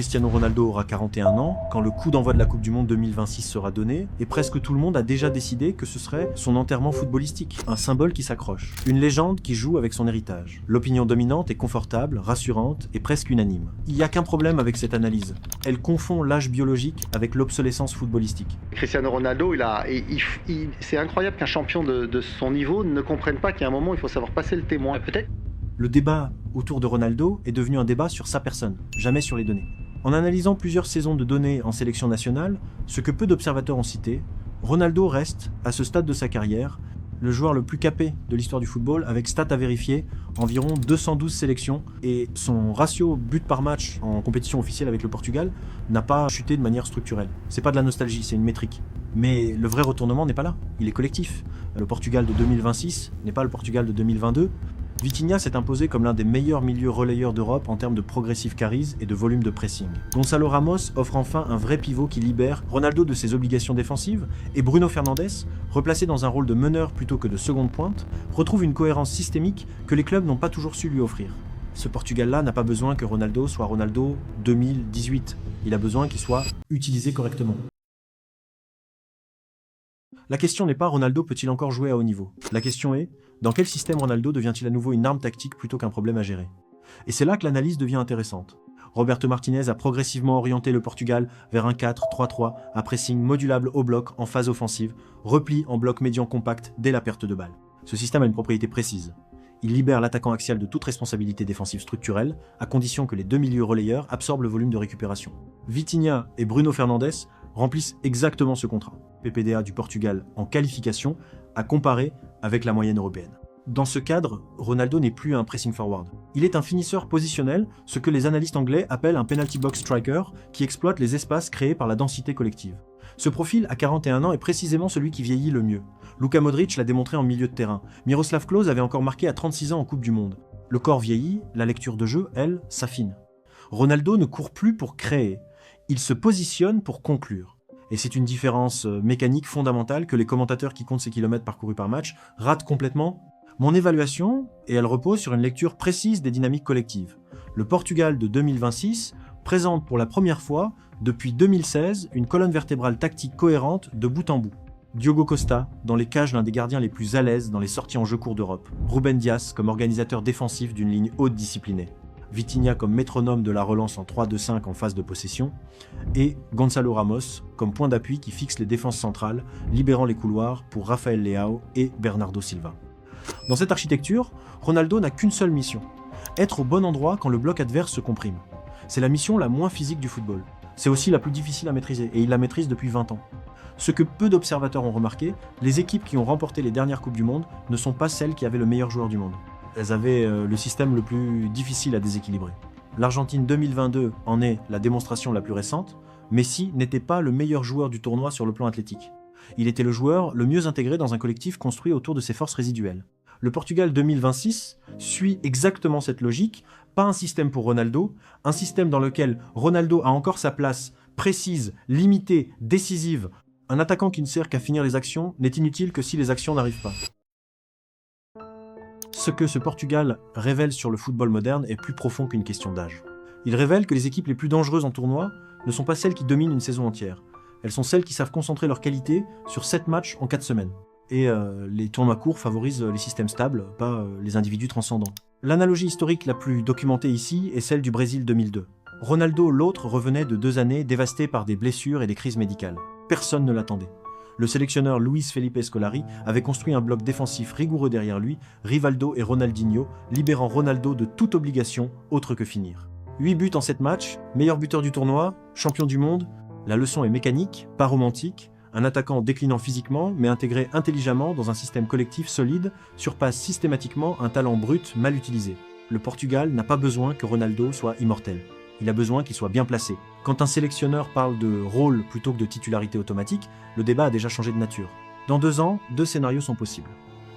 Cristiano Ronaldo aura 41 ans, quand le coup d'envoi de la Coupe du Monde 2026 sera donné, et presque tout le monde a déjà décidé que ce serait son enterrement footballistique, un symbole qui s'accroche, une légende qui joue avec son héritage. L'opinion dominante est confortable, rassurante et presque unanime. Il n'y a qu'un problème avec cette analyse. Elle confond l'âge biologique avec l'obsolescence footballistique. Cristiano Ronaldo, c'est incroyable qu'un champion de son niveau ne comprenne pas qu'à un moment, il faut savoir passer le témoin. Peut-être. Le débat autour de Ronaldo est devenu un débat sur sa personne, jamais sur les données. En analysant plusieurs saisons de données en sélection nationale, ce que peu d'observateurs ont cité, Ronaldo reste, à ce stade de sa carrière, le joueur le plus capé de l'histoire du football, avec stats à vérifier, environ 212 sélections, et son ratio but par match en compétition officielle avec le Portugal n'a pas chuté de manière structurelle. C'est pas de la nostalgie, c'est une métrique. Mais le vrai retournement n'est pas là, il est collectif. Le Portugal de 2026 n'est pas le Portugal de 2022. Vitinha s'est imposé comme l'un des meilleurs milieux relayeurs d'Europe en termes de progressive charisme et de volume de pressing. Gonzalo Ramos offre enfin un vrai pivot qui libère Ronaldo de ses obligations défensives, et Bruno Fernandes, replacé dans un rôle de meneur plutôt que de seconde pointe, retrouve une cohérence systémique que les clubs n'ont pas toujours su lui offrir. Ce Portugal-là n'a pas besoin que Ronaldo soit Ronaldo 2018, il a besoin qu'il soit utilisé correctement. La question n'est pas Ronaldo peut-il encore jouer à haut niveau. La question est, dans quel système Ronaldo devient-il à nouveau une arme tactique plutôt qu'un problème à gérer? Et c'est là que l'analyse devient intéressante. Roberto Martinez a progressivement orienté le Portugal vers un 4-3-3, un pressing modulable au bloc en phase offensive, repli en bloc médian compact dès la perte de balle. Ce système a une propriété précise. Il libère l'attaquant axial de toute responsabilité défensive structurelle, à condition que les deux milieux relayeurs absorbent le volume de récupération. Vitinha et Bruno Fernandes remplissent exactement ce contrat. PPDA du Portugal en qualification à comparer avec la moyenne européenne. Dans ce cadre, Ronaldo n'est plus un pressing forward. Il est un finisseur positionnel, ce que les analystes anglais appellent un penalty box striker, qui exploite les espaces créés par la densité collective. Ce profil, à 41 ans, est précisément celui qui vieillit le mieux. Luka Modric l'a démontré en milieu de terrain. Miroslav Klose avait encore marqué à 36 ans en Coupe du Monde. Le corps vieillit, la lecture de jeu, elle, s'affine. Ronaldo ne court plus pour créer, il se positionne pour conclure. Et c'est une différence mécanique fondamentale que les commentateurs qui comptent ces kilomètres parcourus par match ratent complètement. Mon évaluation, et elle repose sur une lecture précise des dynamiques collectives. Le Portugal de 2026 présente pour la première fois, depuis 2016, une colonne vertébrale tactique cohérente de bout en bout. Diogo Costa, dans les cages l'un des gardiens les plus à l'aise dans les sorties en jeu court d'Europe. Ruben Dias comme organisateur défensif d'une ligne haute disciplinée. Vitinha comme métronome de la relance en 3-2-5 en phase de possession, et Gonzalo Ramos comme point d'appui qui fixe les défenses centrales, libérant les couloirs pour Rafael Leao et Bernardo Silva. Dans cette architecture, Ronaldo n'a qu'une seule mission, être au bon endroit quand le bloc adverse se comprime. C'est la mission la moins physique du football. C'est aussi la plus difficile à maîtriser, et il la maîtrise depuis 20 ans. Ce que peu d'observateurs ont remarqué, les équipes qui ont remporté les dernières Coupes du Monde ne sont pas celles qui avaient le meilleur joueur du monde. Elles avaient le système le plus difficile à déséquilibrer. L'Argentine 2022 en est la démonstration la plus récente. Messi n'était pas le meilleur joueur du tournoi sur le plan athlétique. Il était le joueur le mieux intégré dans un collectif construit autour de ses forces résiduelles. Le Portugal 2026 suit exactement cette logique, pas un système pour Ronaldo, un système dans lequel Ronaldo a encore sa place précise, limitée, décisive. Un attaquant qui ne sert qu'à finir les actions n'est inutile que si les actions n'arrivent pas. Ce que ce Portugal révèle sur le football moderne est plus profond qu'une question d'âge. Il révèle que les équipes les plus dangereuses en tournoi ne sont pas celles qui dominent une saison entière. Elles sont celles qui savent concentrer leur qualité sur 7 matchs en 4 semaines. Et les tournois courts favorisent les systèmes stables, pas les individus transcendants. L'analogie historique la plus documentée ici est celle du Brésil 2002. Ronaldo, l'autre, revenait de 2 années dévastées par des blessures et des crises médicales. Personne ne l'attendait. Le sélectionneur Luis Felipe Scolari avait construit un bloc défensif rigoureux derrière lui, Rivaldo et Ronaldinho, libérant Ronaldo de toute obligation autre que finir. 8 buts en 7 matchs, meilleur buteur du tournoi, champion du monde. La leçon est mécanique, pas romantique. Un attaquant déclinant physiquement, mais intégré intelligemment dans un système collectif solide, surpasse systématiquement un talent brut mal utilisé. Le Portugal n'a pas besoin que Ronaldo soit immortel. Il a besoin qu'il soit bien placé. Quand un sélectionneur parle de rôle plutôt que de titularité automatique, le débat a déjà changé de nature. Dans 2 ans, 2 scénarios sont possibles.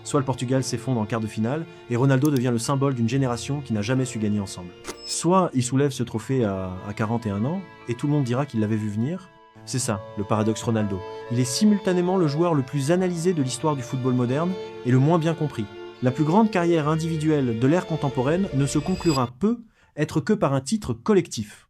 Soit le Portugal s'effondre en quart de finale, et Ronaldo devient le symbole d'une génération qui n'a jamais su gagner ensemble. Soit il soulève ce trophée à 41 ans, et tout le monde dira qu'il l'avait vu venir. C'est ça, le paradoxe Ronaldo. Il est simultanément le joueur le plus analysé de l'histoire du football moderne, et le moins bien compris. La plus grande carrière individuelle de l'ère contemporaine ne se conclura être que par un titre collectif.